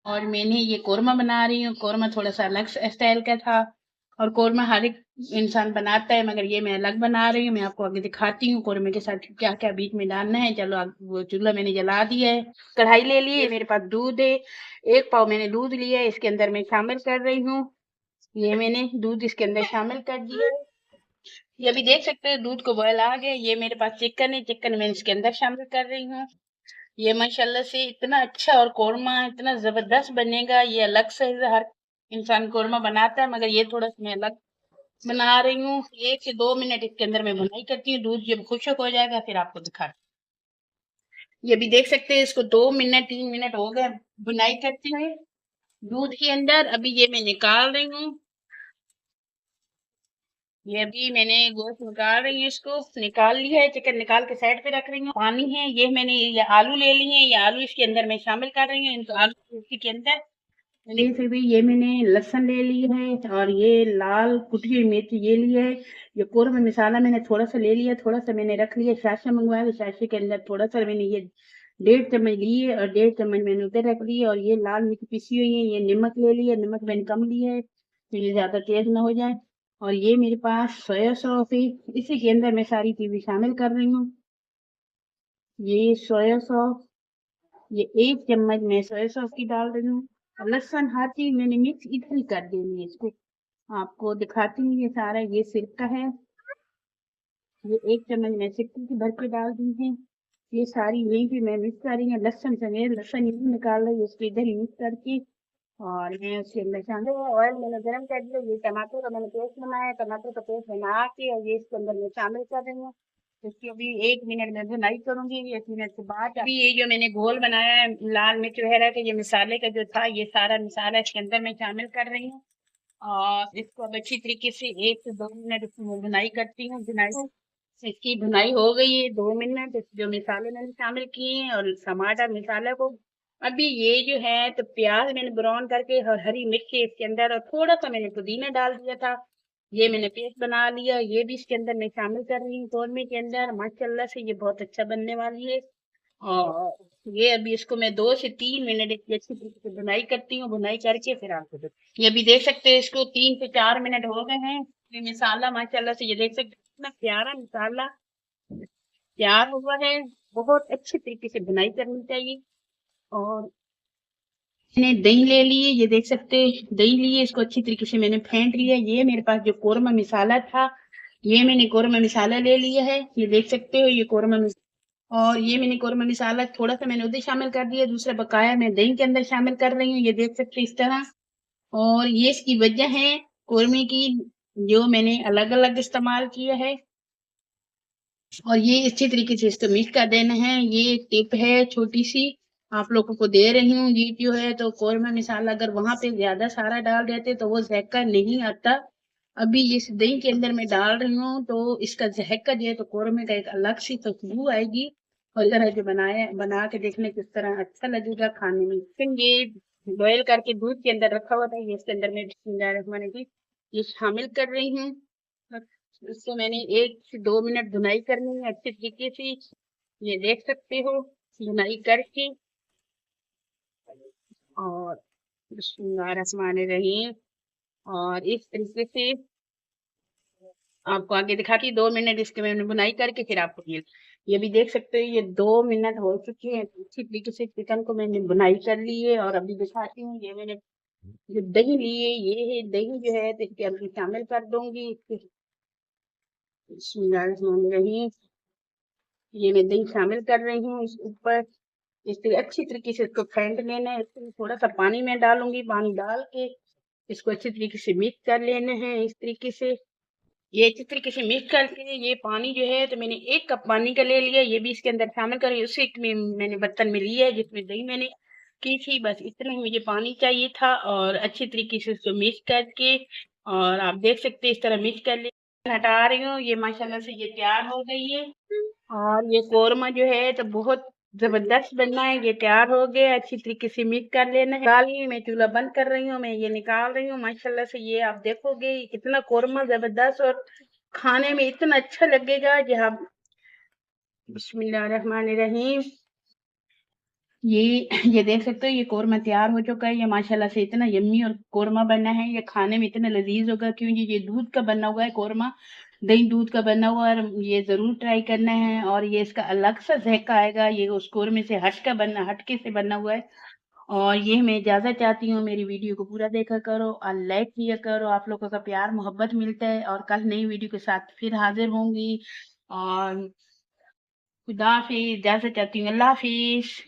और मैंने ये कोरमा बना रही हूँ। कोरमा थोड़ा-सा अलग स्टाइल का था और कोरमा हर एक इंसान बनाता है, मगर ये मैं अलग बना रही हूँ। मैं आपको आगे दिखाती हूँ कोरमे के साथ क्या-क्या बीच में डालना है। चलो वो चूल्हा मैंने जला दिया है, कढ़ाई ले ली है, मेरे पास दूध है, 1 पाव मैंने दूध लिया है, इसके अंदर मैं शामिल कर रही हूँ। ये मैंने दूध इसके अंदर शामिल कर दिया है। ये अभी देख सकते हैं दूध को बॉयल आ गया। ये मेरे पास चिकन है, चिकन मैं इसके अंदर शामिल कर रही हूँ। ये माशाल्लाह से इतना अच्छा और कोरमा इतना ज़बरदस्त बनेगा। ये अलग से हर इंसान कोरमा बनाता है, मगर ये थोड़ा-सा मैं अलग बना रही हूँ। 1 से 2 मिनट इसके अंदर मैं भुनाई करती हूँ। दूध जब खुश्क हो जाएगा फिर आपको दिखाती हूँ। ये भी देख सकते हैं इसको 2 मिनट 3 मिनट हो गए भुनाई करते हुए दूध के अंदर। अभी ये मैं निकाल रही हूँ। ये अभी मैंने गोश्त निकाल रही हूँ, इसको निकाल लिया है, चिकन निकाल के साइड पे रख रही हूँ। पानी है, ये मैंने ये आलू ले लिए हैं, ये आलू इसके अंदर मैं शामिल कर रही हूँ। इनको आलू इसी के अंदर मैंने फिर भी ये मैंने लहसुन ले ली है और ये लाल कुटी हुई मिर्च ये लिया है। ये कोरमा मसाला मैंने थोड़ा सा ले लिया, थोड़ा सा मैंने रख लिया, शाशा मंगवाया तो शाशे के अंदर थोड़ा सा मैंने ये 1.5 चम्मच लिए और 1.5 चम्मच मैंने उधर रख लिया। और ये लाल मिर्च पिसी हुई है, ये नमक ले लिया, नमक मैंने कम लिया है तो ये ज्यादा तेज ना हो जाए। और ये मेरे पास सोया सॉस है, इसी के अंदर मैं सारी चीजें शामिल कर रही हूँ। ये सोया सॉस, ये 1 चम्मच मैं सोया सॉस की डाल रही हूँ। और लहसुन हर चीज मैंने मिक्स इधर ही कर देनी है इसको। आपको दिखाती हूँ ये सारा, ये सिरका है, ये 1 चम्मच मैं सिरके की भर के डाल दी है। ये सारी यहीं पे मैं मिक्स कर रही हूँ। लहसुन समेत लहसुन यहीं निकाल रही हूँ, उसको इधर ही मिक्स करके और मैं उसके अंदर शामिल ऑयल मैंने गरम कर दिया। ये टमाटर का मैंने पेस्ट बनाया है, टमाटर का पेस्ट बना के और ये इसके अंदर मैं शामिल कर रही हूँ। इसकी अभी 1 मिनट में भुनाई करूंगी। 1 मिनट के बाद अभी ये जो मैंने घोल बनाया है लाल मिर्च वगैरह का, ये मसाले का जो था, ये सारा मसाला इसके अंदर मैं शामिल कर रही हूँ। और इसको अब अच्छी तरीके से 1 से 2 मिनट इसमें भुनाई करती हूँ। भुनाई इसकी भुनाई हो गई है 2 मिनट। जो मसाले मैंने शामिल किए हैं और टमाटर मसाला को, अभी ये जो है तो प्याज मैंने ब्राउन करके और हरी मिर्ची इसके अंदर और थोड़ा सा मैंने पुदीना डाल दिया था। ये मैंने पेस्ट बना लिया, ये भी इसके अंदर मैं शामिल कर रही हूँ कौरमे के अंदर। माशाल्लाह से ये बहुत अच्छा बनने वाली है। और ये अभी इसको मैं 2 से 3 मिनट इसकी अच्छी तरीके से भुनाई करती हूँ। भुनाई करके फिर आपको ये अभी देख सकते हैं इसको 3 से 4 मिनट हो गए हैं। ये मसाला माशाल्लाह से ये देख सकते हैं कितना प्यारा मसाला तैयार हुआ है। बहुत अच्छी तरीके से बुनाई करनी चाहिए। और मैंने दही ले ली है, ये देख सकते हैं दही ली है, इसको अच्छी तरीके से मैंने फेंट लिया। ये मेरे पास जो कोरमा मसाला था, ये मैंने कोरमा मसाला ले लिया है, ये देख सकते हो ये कोरमा और ये मैंने कोरमा मसाला थोड़ा सा मैंने उधर शामिल कर दिया, दूसरा बकाया मैं दही के अंदर शामिल कर रही हूँ, ये देख सकते हैं इस तरह। और ये इसकी वजह है कोरमे की, जो मैंने अलग अलग इस्तेमाल किया है। और ये अच्छी तरीके से इसको मिक्स कर देना है। ये टिप है छोटी सी, आप लोगों को दे रही हूँ। ये जो है तो कोरमा मसाला अगर वहां पे ज्यादा सारा डाल देते तो वो जायका नहीं आता। अभी इस दही के अंदर मैं डाल रही हूँ तो इसका जायका जो है तो कोरमे का एक अलग सी खुशबू आएगी। और इस तरह जो बनाया बना के देखने किस तरह अच्छा लगेगा खाने में। फिर ये बॉयल करके दूध के अंदर रखा हुआ था, ये इसके अंदर मैं बिस्मिल्लाहिर्रहमानिर्रहीम ये शामिल कर रही हूँ। इसको मैंने 1 से 2 मिनट धुनाई करनी है अच्छे तरीके से। ये देख सकते हो धुनाई करके। और बिस्मिल्लाहिर्रहमानिर्रहीम और इस तरीके से आपको आगे दिखाती 2 मिनट इसके मैंने बुनाई करके फिर आपको ये भी देख सकते हो ये 2 मिनट हो चुके हैं। अच्छी तरीके से चिकन को मैंने बुनाई कर ली है और अभी दिखाती हूँ। ये मैंने जो दही लिए ये है, दही जो है तो इसके अंदर शामिल कर दूंगी। बिस्मिल्लाहिर्रहमानिर्रहीम ये मैं दही शामिल कर रही हूँ इस ऊपर। इसको अच्छी तरीके से इसको फेंट लेना है। इसमें थोड़ा सा पानी मैं डालूंगी, पानी डाल के इसको अच्छी तरीके से मिक्स कर लेना है। इस तरीके से ये अच्छी तरीके से मिक्स करके ये पानी जो है तो मैंने 1 कप पानी का ले लिया, ये भी इसके अंदर शामिल करें। उसी में मैंने बर्तन में लिया है जिसमें दही मैंने की थी, बस इतना ही मुझे पानी चाहिए था। और अच्छी तरीके से इसको मिक्स करके और आप देख सकते हैं इस तरह मिक्स कर ले। हटा रही हूँ, ये माशाल्लाह से ये तैयार हो गई है। और ये कोरमा जो है तो बहुत जबरदस्त बनना है। ये तैयार हो गया, अच्छी तरीके से मिक्स कर लेना है। निकाली मैं चूल्हा बंद कर रही हूँ, मैं ये निकाल रही हूँ। माशाल्लाह से ये आप देखोगे कितना कोरमा जबरदस्त और खाने में इतना अच्छा लगेगा कि आप बिस्मिल्लाहिर्रहमानिर्रहीम ये ये देख सकते हो, ये कोरमा तैयार हो चुका है। ये माशाल्लाह से इतना यम्मी और कोरमा बना है, ये खाने में इतना लजीज होगा क्योंकि ये दूध का बना हुआ है कोरमा, दही दूध का बना हुआ है। और ये जरूर ट्राई करना है, और ये इसका अलग सा जायका आएगा, ये उस कोरमे से हटके से बना हुआ है। और ये मैं इजाजत चाहती हूँ, मेरी वीडियो को पूरा देखा करो और लाइक किया करो, आप लोगों का प्यार मोहब्बत मिलता है। और कल नई वीडियो के साथ फिर हाजिर होंगी। और खुदा हाफिज, इजाजत चाहती हूँ, अल्लाह हाफिज।